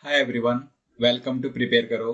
Hi everyone, welcome to prepare करो।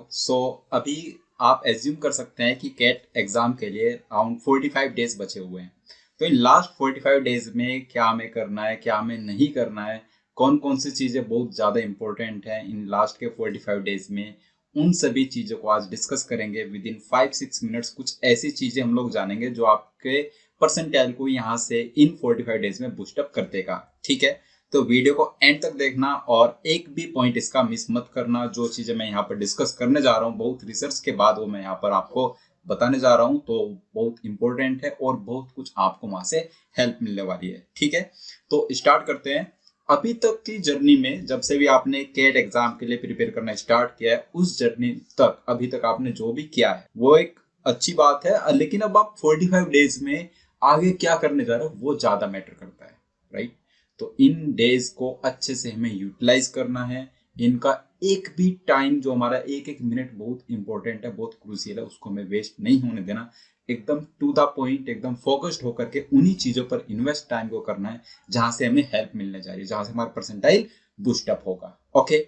अभी आप एज्यूम कर सकते हैं कि कैट एग्जाम के लिए अराउंड 45 डेज बचे हुए हैं। तो इन लास्ट 45 डेज में क्या हमें करना है, क्या हमें नहीं करना है, कौन कौन सी चीज़ें बहुत ज़्यादा इंपॉर्टेंट हैं इन लास्ट के 45 डेज में, उन सभी चीज़ों को आज डिस्कस करेंगे विद इन 5-6 मिनट्स। कुछ ऐसी चीज़ें हम लोग जानेंगे जो आपके परसेंटाइल को यहाँ से इन 45 डेज में बूस्टअप कर देगा। ठीक है, तो वीडियो को एंड तक देखना और एक भी पॉइंट इसका मिस मत करना। जो चीजें मैं यहाँ पर डिस्कस करने जा रहा हूँ बहुत रिसर्च के बाद वो मैं यहाँ पर आपको बताने जा रहा हूँ, तो बहुत इंपॉर्टेंट है और बहुत कुछ आपको वहां से हेल्प मिलने वाली है। ठीक है, तो स्टार्ट करते हैं। अभी तक की जर्नी में जब से भी आपने कैट एग्जाम के लिए प्रिपेयर करना स्टार्ट किया है, उस जर्नी तक अभी तक आपने जो भी किया है वो एक अच्छी बात है, लेकिन अब आप 45 डेज में आगे क्या करने जा रहे हो वो ज्यादा मैटर करता है, राइट। तो इन डेज को अच्छे से हमें यूटिलाइज करना है। इनका एक भी टाइम, जो हमारा एक एक मिनट बहुत इंपॉर्टेंट है, बहुत क्रूशियल है, उसको हमें वेस्ट नहीं होने देना। एकदम टू द पॉइंट, एकदम फोकस्ड होकर के उन्हीं चीजों पर इन्वेस्ट टाइम को करना है जहां से हमें हेल्प मिलने जा रही है, जहां से हमारा परसेंटाइल बूस्ट अप होगा। ओके,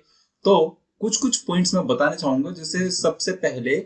तो कुछ कुछ पॉइंट्स मैं बताना चाहूंगा। जैसे सबसे पहले,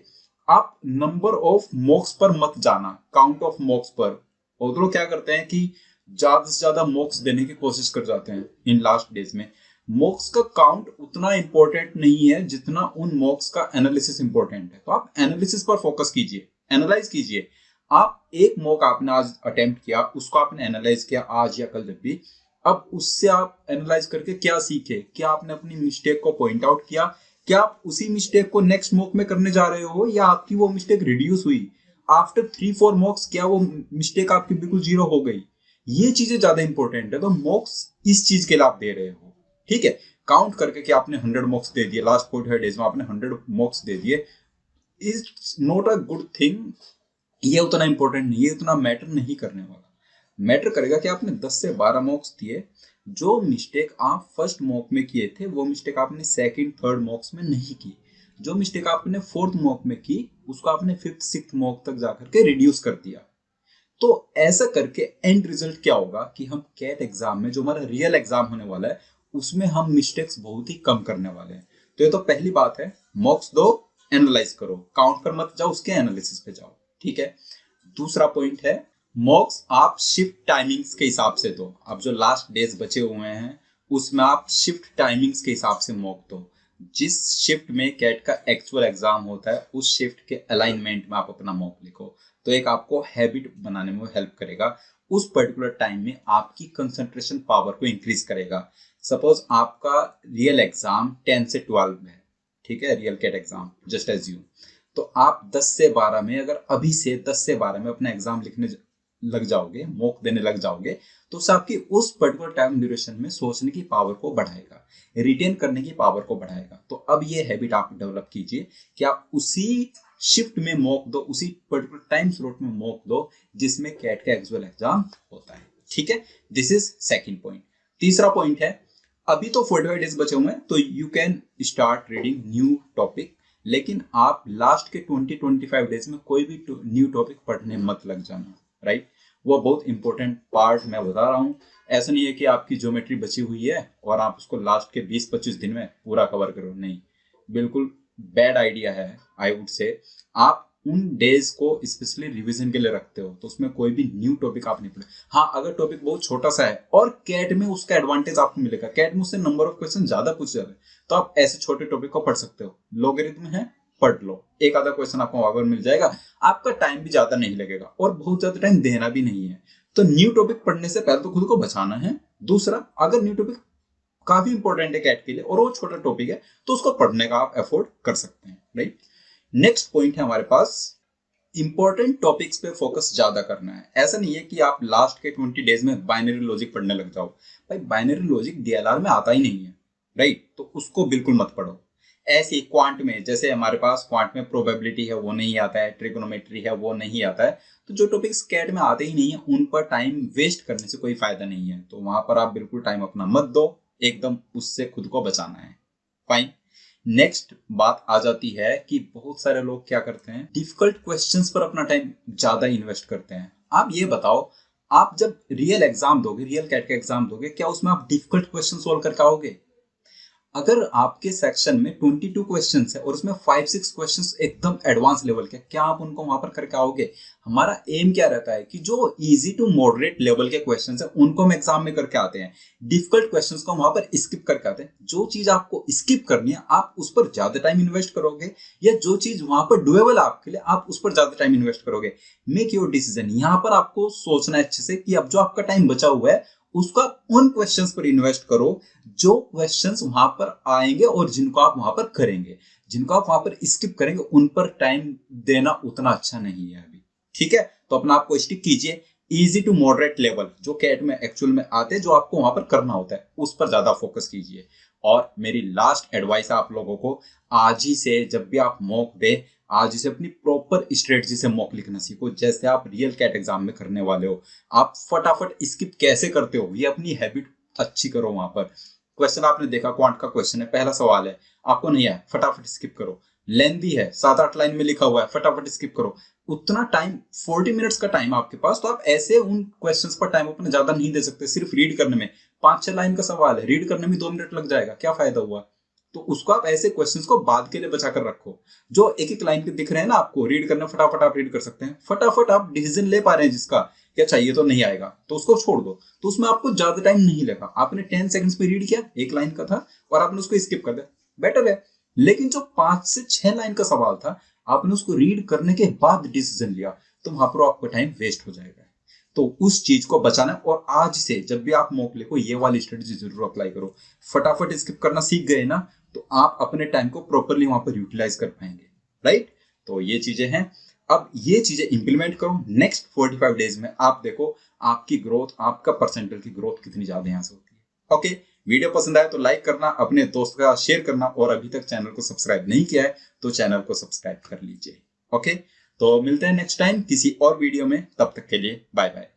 आप नंबर ऑफ मॉक्स पर मत जाना, काउंट ऑफ मॉक्स पर। बहुत लोग क्या करते हैं कि ज्यादा से ज्यादा मॉक्स देने की कोशिश कर जाते हैं इन लास्ट डेज में। मॉक्स का काउंट उतना इंपॉर्टेंट नहीं है जितना उन मॉक्स का एनालिसिस इंपॉर्टेंट है। तो आप एनालिसिस पर फोकस कीजिए, एनालाइज कीजिए। आप एक मॉक आपने आज अटेम्प्ट किया, उसको आपने एनालाइज किया आज या कल जब भी, अब उससे आप एनालाइज करके क्या सीखे, क्या आपने अपनी मिस्टेक को पॉइंट आउट किया, क्या आप उसी मिस्टेक को नेक्स्ट मॉक में करने जा रहे हो, या आपकी वो मिस्टेक रिड्यूस हुई आफ्टर 3-4 मॉक्स, क्या वो मिस्टेक आपकी बिल्कुल जीरो हो गई। ये चीजें ज्यादा इंपॉर्टेंट है। तो मॉक्स इस चीज के लिए आप दे रहे हो, ठीक है। काउंट करके कि आपने 100 मॉक्स दे दिए लास्ट 45 डेज में, आपने 100 मॉक्स दे दिए, is not a good thing. ये उतना इंपॉर्टेंट नहीं है, उतना मैटर नहीं करने वाला। मैटर करेगा कि आपने 10 से 12 मॉक्स दिए। जो मिस्टेक आप फर्स्ट मॉक में किए थे वो मिस्टेक आपने सेकंड थर्ड मॉक्स में नहीं की। जो मिस्टेक आपने फोर्थ मॉक में की उसको आपने फिफ्थ सिक्स्थ मॉक तक जाकर के रिड्यूस कर दिया। तो ऐसा करके एंड रिजल्ट क्या होगा कि हम कैट एग्जाम में, जो हमारा रियल एग्जाम होने वाला है, उसमें हम मिस्टेक्स बहुत ही कम करने वाले हैं। तो ये तो पहली बात है, मॉक्स दो, एनालाइज करो, काउंट पर मत जाओ, उसके एनालिसिस पे जाओ। ठीक है, दूसरा पॉइंट है, मॉक्स आप शिफ्ट टाइमिंग्स के हिसाब से दो। अब जो लास्ट डेज बचे हुए हैं उसमें आप शिफ्ट टाइमिंग्स के हिसाब से मॉक दो। जिस शिफ्ट में कैट का एक्चुअल एग्जाम होता है उस शिफ्ट के अलाइनमेंट में आप अपना मॉक लिखो। तो एक आपको हैबिट बनाने में हेल्प करेगा, उस पर्टिकुलर टाइम में आपकी कंसंट्रेशन पावर को इंक्रीज करेगा। सपोज आपका रियल एग्जाम 10 से 12 है, ठीक है, real CAT exam just as you. तो आप 10 से 12 में, अगर अभी से 10 से 12 में अपना एग्जाम लिखने लग जाओगे, मॉक देने लग जाओगे, तो उससे आपकी उस पर्टिकुलर टाइम ड्यूरेशन में सोचने की पावर को बढ़ाएगा, रिटेन करने की पावर को बढ़ाएगा। तो अब ये हैबिट आप डेवलप कीजिए कि आप उसी शिफ्ट में मॉक दो, उसी पर्टिकुलर टाइम स्लॉट में मॉक दो जिसमें कैट का एक्चुअल एग्जाम होता है। ठीक है, दिस इज सेकंड पॉइंट। तीसरा पॉइंट है, अभी तो 45 डेज बचे हुए हैं तो you can start reading new topic, लेकिन आप लास्ट के 20-25 डेज में कोई भी न्यू टॉपिक पढ़ने मत लग जाना, राइट। वो बहुत इंपॉर्टेंट पार्ट मैं बता रहा हूँ। ऐसा नहीं है कि आपकी ज्योमेट्री बची हुई है और आप उसको लास्ट के 20-25 दिन में पूरा कवर करो, नहीं, बिल्कुल बैड आइडिया है। आई वुड से आप उन डेज को स्पेशली रिवीजन के लिए रखते हो तो उसमें कोई भी न्यू टॉपिक आप नहीं पढ़े। हाँ, अगर टॉपिक बहुत छोटा सा है और कैट में उसका एडवांटेज आपको मिलेगा, कैट में उससे नंबर ऑफ क्वेश्चन ज्यादा पूछ जाते हैं, तो आप ऐसे छोटे टॉपिक को पढ़ सकते हो। लॉगरिथम है, पढ़ लो, एक आधा क्वेश्चन आपको अगर मिल जाएगा, आपका टाइम भी ज्यादा नहीं लगेगा और बहुत ज्यादा टाइम देना भी नहीं है। तो न्यू टॉपिक पढ़ने से पहले तो खुद को बचाना है। दूसरा, अगर न्यू टॉपिक काफी इंपॉर्टेंट है कैट के लिए और वो छोटा टॉपिक है तो उसको पढ़ने का आप एफोर्ड कर सकते हैं, राइट। नेक्स्ट पॉइंट है हमारे पास, इंपॉर्टेंट टॉपिक्स पे फोकस ज्यादा करना है। ऐसा नहीं है कि आप लास्ट के 20 डेज में बाइनरी लॉजिक पढ़ने लग जाओ। भाई बाइनरी लॉजिक डीएलआर में आता ही नहीं है, राइट, तो उसको बिल्कुल मत पढ़ो। ऐसे क्वांट में, जैसे हमारे पास क्वांट में प्रोबेबिलिटी है वो नहीं आता है, ट्रिगोनोमेट्री है वो नहीं आता है, तो जो टॉपिक्स कैट में आते ही नहीं है उन पर टाइम वेस्ट करने से कोई फायदा नहीं है। तो वहां पर आप बिल्कुल टाइम अपना मत दो, एकदम उससे खुद को बचाना है। फाइन। नेक्स्ट बात आ जाती है कि बहुत सारे लोग क्या करते हैं, डिफिकल्ट क्वेश्चंस पर अपना टाइम ज्यादा इन्वेस्ट करते हैं। आप ये बताओ, आप जब रियल एग्जाम दोगे, रियल कैट का एग्जाम दोगे, क्या उसमें आप डिफिकल्ट क्वेश्चन सोल्व कर पाओगे? अगर आपके सेक्शन में 22 क्वेश्चंस है और उसमें 5-6 क्वेश्चंस एकदम एडवांस लेवल के, क्या आप उनको वहां पर करके आओगे? हमारा एम क्या रहता है कि जो इजी टू मॉडरेट लेवल के क्वेश्चंस है उनको हम एग्जाम में करके आते हैं, डिफिकल्ट क्वेश्चंस को हम वहां पर स्किप करके आते हैं। जो चीज आपको स्किप करनी है आप उस पर ज्यादा टाइम इन्वेस्ट करोगे, या जो चीज वहां पर डुएबल है आपके लिए आप उस पर ज्यादा टाइम इन्वेस्ट करोगे। Make your decision. यहाँ पर आपको सोचना है अच्छे से कि अब जो आपका टाइम बचा हुआ है उसका उन क्वेश्चंस पर इन्वेस्ट करो जो क्वेश्चंस वहां पर आएंगे और जिनको आप वहां पर करेंगे। जिनको आप वहां पर स्किप करेंगे उन पर टाइम देना उतना अच्छा नहीं है अभी। ठीक है, तो अपना आपको स्टिक कीजिए इजी टू मॉडरेट लेवल जो कैट में एक्चुअल में आते हैं, जो आपको वहां पर करना होता है उस पर ज्यादा फोकस कीजिए। और मेरी लास्ट एडवाइस है आप लोगों को, आज ही से जब भी आप मॉक दे, आज ही से अपनी प्रॉपर स्ट्रेटजी से मॉक लिखना सीखो, जैसे आप रियल कैट एग्जाम में करने वाले हो। आप फटाफट स्किप कैसे करते हो ये अपनी हैबिट अच्छी करो। वहां पर क्वेश्चन आपने देखा, क्वांट का क्वेश्चन है, पहला सवाल है, आपको नहीं आया, फटाफट स्किप करो। लेंथी है, 7-8 लाइन में लिखा हुआ है, फटाफट स्किप करो। उतना टाइम 40 मिनट्स का टाइम आपके पास, तो आप ऐसे उन क्वेश्चंस पर टाइम अपना ज्यादा नहीं दे सकते। सिर्फ रीड करने में 5-6 लाइन का सवाल है, रीड करने में 2 मिनट लग जाएगा, क्या फायदा हुआ? तो उसको आप ऐसे क्वेश्चंस को बाद के लिए बचा कर रखो। जो एक एक लाइन के दिख रहे हैं ना आपको रीड करना, फटाफट आप रीड कर सकते हैं, फटाफट आप डिसीजन ले पा रहे हैं जिसका क्या चाहिए तो नहीं आएगा तो उसको छोड़ दो। तो उसमें आपको ज्यादा टाइम नहीं लगा, आपने 10 सेकंड्स में रीड किया, एक लाइन का था और आपने उसको स्किप कर दिया, बेटर है। लेकिन जो 5 से 6 लाइन का सवाल था, आपने उसको रीड करने के बाद डिसीजन लिया, तो वहां पर आपका टाइम वेस्ट हो जाएगा। तो उस चीज को बचाना, और आज से जब भी आप मॉक लिखो ये वाली स्ट्रेटजी जरूर अप्लाई करो। फटाफट स्किप करना सीख गए ना, तो आप अपने टाइम को प्रॉपरली वहां पर यूटिलाइज कर पाएंगे, राइट? तो ये चीजें हैं, अब ये चीजें इंप्लीमेंट करो। नेक्स्ट 45 डेज में आप देखो आपकी ग्रोथ, आपका परसेंटेज की ग्रोथ कितनी ज्यादा यहां से होती है। ओके, वीडियो पसंद आया तो लाइक करना, अपने दोस्त का शेयर करना, और अभी तक चैनल को सब्सक्राइब नहीं किया है तो चैनल को सब्सक्राइब कर लीजिए। ओके, तो मिलते हैं नेक्स्ट टाइम किसी और वीडियो में, तब तक के लिए बाय बाय।